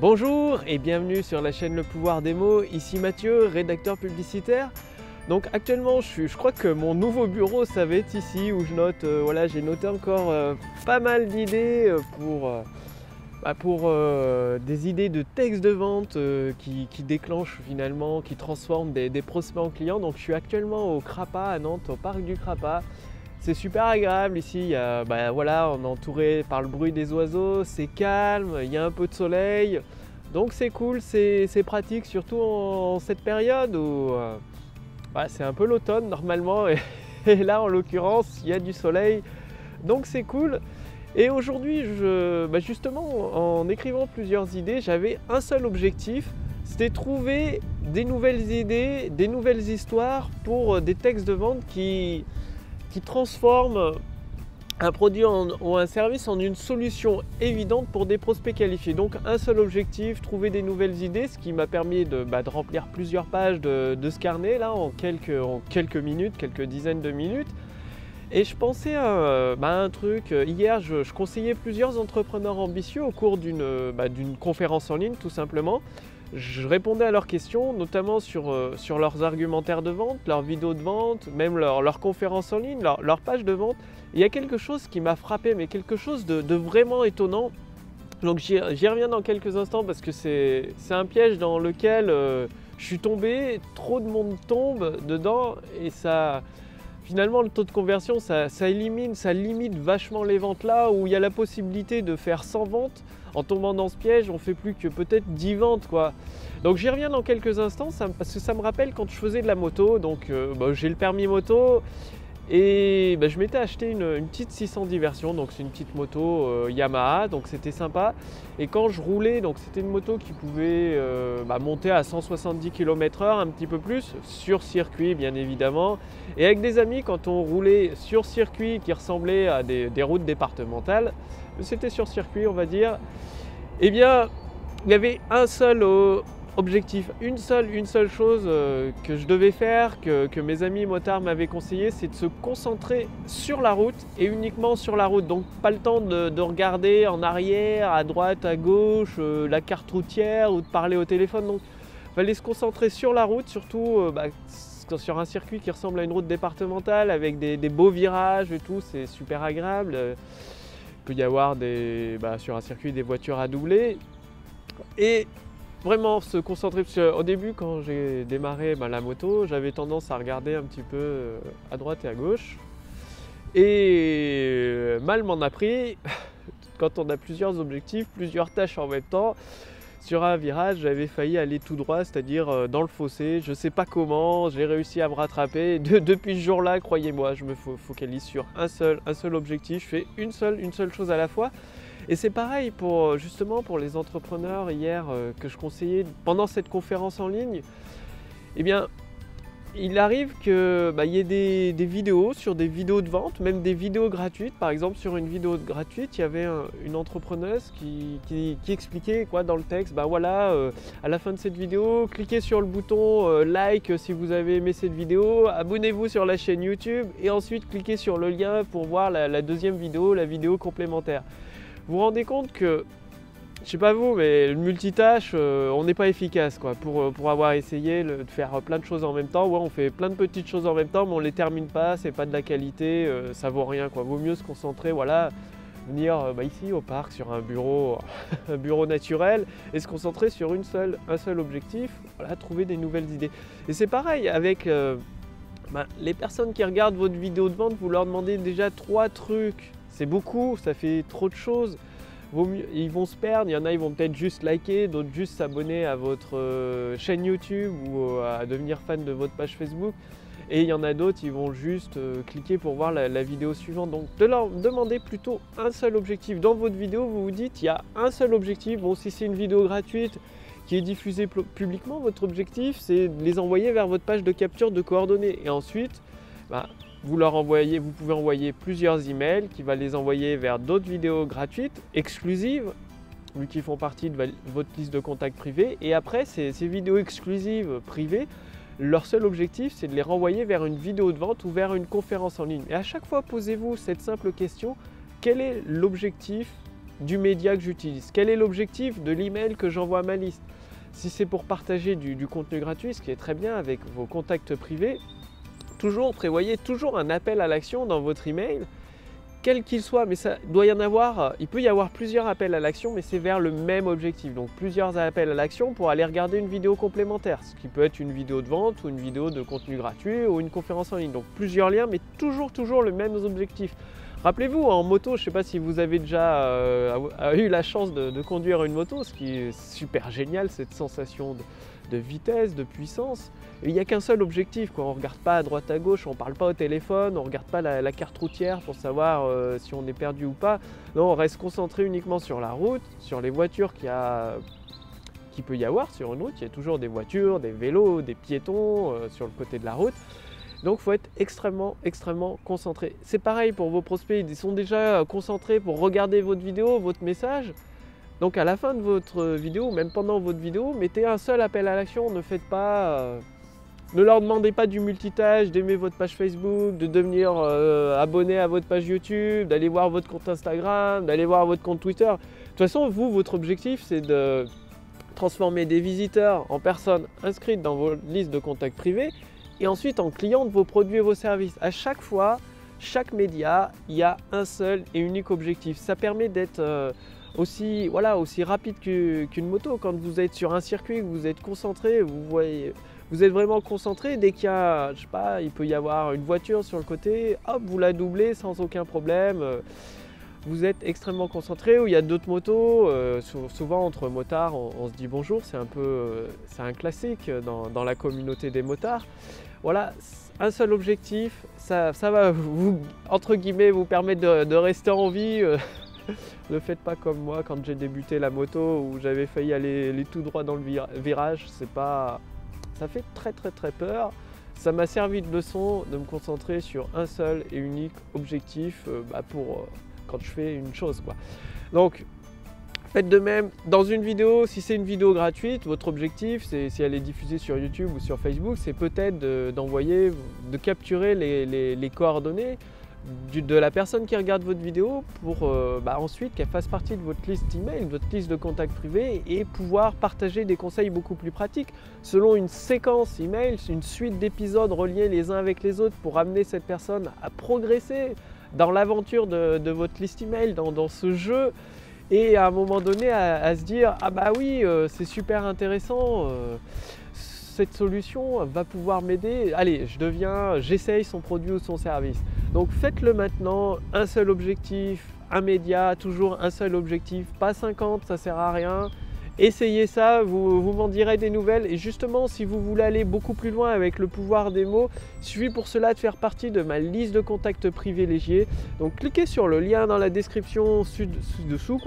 Bonjour et bienvenue sur la chaîne Le Pouvoir des mots, ici Mathieu, rédacteur publicitaire. Donc actuellement je crois que mon nouveau bureau ça va être ici où je note, voilà, j'ai noté encore pas mal d'idées pour des idées de textes de vente qui déclenchent finalement, qui transforment des prospects en clients. Donc je suis actuellement au Crapa à Nantes, au parc du Crapa. C'est super agréable ici, voilà, on est entouré par le bruit des oiseaux, c'est calme, il y a un peu de soleil. Donc c'est cool, c'est pratique, surtout en cette période où c'est un peu l'automne normalement. Et là en l'occurrence, il y a du soleil, donc c'est cool. Et aujourd'hui, justement, en écrivant plusieurs idées, j'avais un seul objectif, c'était trouver des nouvelles idées, des nouvelles histoires pour des textes de vente qui transforme un produit ou un service en une solution évidente pour des prospects qualifiés. Donc un seul objectif, trouver des nouvelles idées, ce qui m'a permis de remplir plusieurs pages de ce carnet là en quelques minutes, quelques dizaines de minutes. Et je pensais à un truc. Hier, je conseillais plusieurs entrepreneurs ambitieux au cours d'une conférence en ligne tout simplement. Je répondais à leurs questions, notamment sur leurs argumentaires de vente, leurs vidéos de vente, même leurs conférences en ligne, leurs pages de vente. Il y a quelque chose qui m'a frappé, mais quelque chose de vraiment étonnant. Donc j'y reviens dans quelques instants parce que c'est un piège dans lequel je suis tombé, trop de monde tombe dedans et ça... Finalement, le taux de conversion, ça limite vachement les ventes. Là où il y a la possibilité de faire 100 ventes, en tombant dans ce piège, on fait plus que peut-être 10 ventes, quoi. Donc j'y reviens dans quelques instants, parce que ça me rappelle quand je faisais de la moto. Donc j'ai le permis moto et je m'étais acheté une petite 600 Diversion. Donc c'est une petite moto Yamaha, donc c'était sympa. Et quand je roulais, donc c'était une moto qui pouvait monter à 170 km/h, un petit peu plus, sur circuit bien évidemment. Et avec des amis, quand on roulait sur circuit qui ressemblait à des routes départementales, c'était sur circuit on va dire, eh bien il y avait un seul objectif, une seule chose que je devais faire, que mes amis motards m'avaient conseillé, c'est de se concentrer sur la route et uniquement sur la route. Donc pas le temps de regarder en arrière, à droite, à gauche, la carte routière ou de parler au téléphone. Donc il fallait se concentrer sur la route, surtout sur un circuit qui ressemble à une route départementale avec des beaux virages et tout, c'est super agréable. Il peut y avoir sur un circuit des voitures à doubler. Et vraiment se concentrer, parce qu'au début quand j'ai démarré la moto, j'avais tendance à regarder un petit peu à droite et à gauche. Et mal m'en a pris, quand on a plusieurs objectifs, plusieurs tâches en même temps. Sur un virage, j'avais failli aller tout droit, c'est-à-dire dans le fossé. Je ne sais pas comment, j'ai réussi à me rattraper. Depuis ce jour-là, croyez-moi, je me focalise sur un seul objectif. Je fais une seule chose à la fois. Et c'est pareil justement pour les entrepreneurs hier que je conseillais pendant cette conférence en ligne. Eh bien, il arrive qu'il y ait des vidéos sur des vidéos de vente, même des vidéos gratuites. Par exemple, sur une vidéo gratuite, il y avait une entrepreneuse qui expliquait dans le texte, à la fin de cette vidéo, cliquez sur le bouton like si vous avez aimé cette vidéo, abonnez-vous sur la chaîne YouTube et ensuite cliquez sur le lien pour voir la deuxième vidéo, la vidéo complémentaire. Vous vous rendez compte que, je sais pas vous, mais le multitâche, on n'est pas efficace pour avoir essayé de faire plein de choses en même temps. Ouais, on fait plein de petites choses en même temps, mais on les termine pas, c'est pas de la qualité, ça vaut rien, Vaut mieux se concentrer, venir ici au parc sur un bureau, un bureau naturel et se concentrer sur un seul objectif, trouver des nouvelles idées. Et c'est pareil avec les personnes qui regardent votre vidéo de vente, vous leur demandez déjà 3 trucs. C'est beaucoup, ça fait trop de choses. Ils vont se perdre, il y en a, ils vont peut-être juste liker, d'autres juste s'abonner à votre chaîne YouTube ou à devenir fan de votre page Facebook. Et il y en a d'autres, ils vont juste cliquer pour voir la vidéo suivante. Donc de leur demander plutôt un seul objectif. Dans votre vidéo, vous vous dites, il y a un seul objectif. Bon, si c'est une vidéo gratuite qui est diffusée publiquement, votre objectif, c'est de les envoyer vers votre page de capture de coordonnées. Et ensuite, vous pouvez envoyer plusieurs emails qui va les envoyer vers d'autres vidéos gratuites, exclusives, vu qu'ils font partie de votre liste de contacts privés. Et après, ces vidéos exclusives privées, leur seul objectif, c'est de les renvoyer vers une vidéo de vente ou vers une conférence en ligne. Et à chaque fois, posez-vous cette simple question, quel est l'objectif du média que j'utilise. Quel est l'objectif de l'email que j'envoie à ma liste? Si c'est pour partager du contenu gratuit, ce qui est très bien avec vos contacts privés, prévoyez toujours un appel à l'action dans votre email, quel qu'il soit, mais ça doit y en avoir, il peut y avoir plusieurs appels à l'action, mais c'est vers le même objectif. Donc plusieurs appels à l'action pour aller regarder une vidéo complémentaire, ce qui peut être une vidéo de vente ou une vidéo de contenu gratuit ou une conférence en ligne. Donc plusieurs liens, mais toujours le même objectif. Rappelez-vous, en moto, je ne sais pas si vous avez déjà eu la chance de conduire une moto, ce qui est super génial, cette sensation de vitesse, de puissance. Et il n'y a qu'un seul objectif, quoi. On ne regarde pas à droite à gauche, on ne parle pas au téléphone, on ne regarde pas la carte routière pour savoir si on est perdu ou pas. Non, on reste concentré uniquement sur la route, sur les voitures qu'il peut y avoir sur une route. Il y a toujours des voitures, des vélos, des piétons sur le côté de la route. Donc il faut être extrêmement concentré. C'est pareil pour vos prospects, ils sont déjà concentrés pour regarder votre vidéo, votre message. Donc à la fin de votre vidéo, même pendant votre vidéo, mettez un seul appel à l'action. Ne leur demandez pas du multitâche, d'aimer votre page Facebook, de devenir abonné à votre page YouTube, d'aller voir votre compte Instagram, d'aller voir votre compte Twitter. De toute façon, votre objectif, c'est de transformer des visiteurs en personnes inscrites dans vos listes de contacts privés et ensuite en clients de vos produits et vos services. À chaque fois, chaque média, il y a un seul et unique objectif. Ça permet d'être aussi rapide qu'une moto. Quand vous êtes sur un circuit, que vous êtes concentré, vous êtes vraiment concentré. Dès qu'il y a, je sais pas, il peut y avoir une voiture sur le côté, hop, vous la doublez sans aucun problème. Vous êtes extrêmement concentré. Ou il y a d'autres motos, souvent entre motards, on se dit bonjour. C'est un classique dans la communauté des motards. Voilà, un seul objectif, ça va entre guillemets, vous permettre de rester en vie. Ne faites pas comme moi quand j'ai débuté la moto où j'avais failli aller tout droit dans le virage. Ça fait très peur. Ça m'a servi de leçon de me concentrer sur un seul et unique objectif pour quand je fais une chose, quoi. Donc faites de même dans une vidéo. Si c'est une vidéo gratuite, votre objectif, si elle est diffusée sur YouTube ou sur Facebook, c'est peut-être de capturer les coordonnées de la personne qui regarde votre vidéo pour ensuite qu'elle fasse partie de votre liste email, votre liste de contacts privés et pouvoir partager des conseils beaucoup plus pratiques selon une séquence email, une suite d'épisodes reliés les uns avec les autres pour amener cette personne à progresser dans l'aventure de votre liste email, dans ce jeu. Et à un moment donné à se dire ah bah oui, c'est super intéressant, cette solution va pouvoir m'aider, allez, j'essaye son produit ou son service. Donc faites-le maintenant, un seul objectif, un média, toujours un seul objectif, pas 50, ça sert à rien. Essayez ça, vous m'en direz des nouvelles. Et justement, si vous voulez aller beaucoup plus loin avec le pouvoir des mots, il suffit pour cela de faire partie de ma liste de contacts privilégiés. Donc cliquez sur le lien dans la description dessous,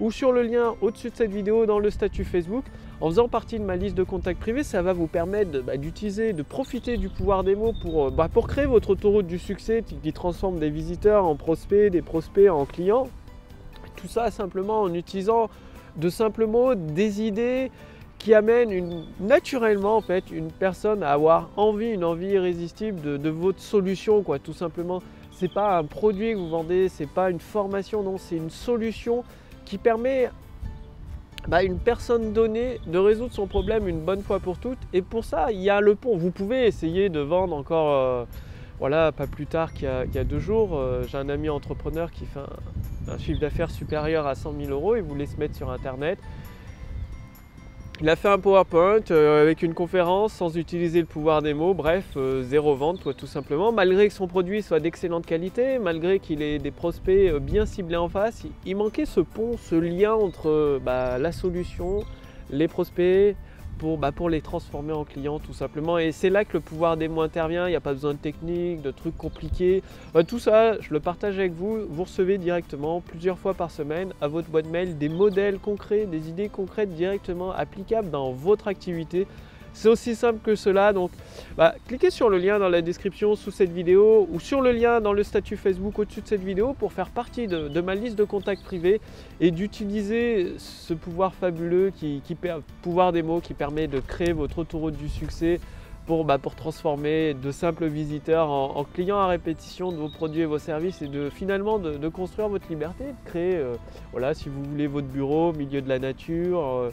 ou sur le lien au-dessus de cette vidéo dans le statut Facebook. En faisant partie de ma liste de contacts privés, ça va vous permettre de profiter du pouvoir des mots pour créer votre autoroute du succès qui transforme des visiteurs en prospects, des prospects en clients. Tout ça simplement en utilisant de simples mots, des idées qui amènent naturellement en fait une personne à avoir une envie irrésistible de votre solution, quoi, tout simplement. C'est pas un produit que vous vendez, c'est pas une formation, non, c'est une solution qui permet à une personne donnée de résoudre son problème une bonne fois pour toutes. Et pour ça, il y a le pont. Vous pouvez essayer de vendre encore, pas plus tard qu'il y a 2 jours, j'ai un ami entrepreneur qui fait un chiffre d'affaires supérieur à 100 000 €, il voulait se mettre sur internet. Il a fait un PowerPoint avec une conférence sans utiliser le pouvoir des mots, bref, 0 vente tout simplement, malgré que son produit soit d'excellente qualité, malgré qu'il ait des prospects bien ciblés en face, il manquait ce pont, ce lien entre la solution, les prospects, pour les transformer en clients tout simplement. Et c'est là que le pouvoir des mots intervient. Il n'y a pas besoin de technique, de trucs compliqués. Tout ça, je le partage avec vous. Vous recevez directement plusieurs fois par semaine à votre boîte mail des modèles concrets, des idées concrètes directement applicables dans votre activité. C'est aussi simple que cela. Donc cliquez sur le lien dans la description sous cette vidéo ou sur le lien dans le statut Facebook au-dessus de cette vidéo pour faire partie de ma liste de contacts privés et d'utiliser ce pouvoir fabuleux pouvoir des mots qui permet de créer votre autoroute du succès pour transformer de simples visiteurs en clients à répétition de vos produits et vos services et finalement de construire votre liberté, de créer, voilà, si vous voulez votre bureau au milieu de la nature,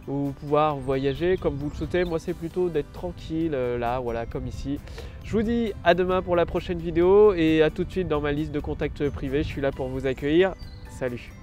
ou pouvoir voyager comme vous le souhaitez. Moi, c'est plutôt d'être tranquille là, voilà, comme ici. Je vous dis à demain pour la prochaine vidéo et à tout de suite dans ma liste de contacts privés. Je suis là pour vous accueillir. Salut!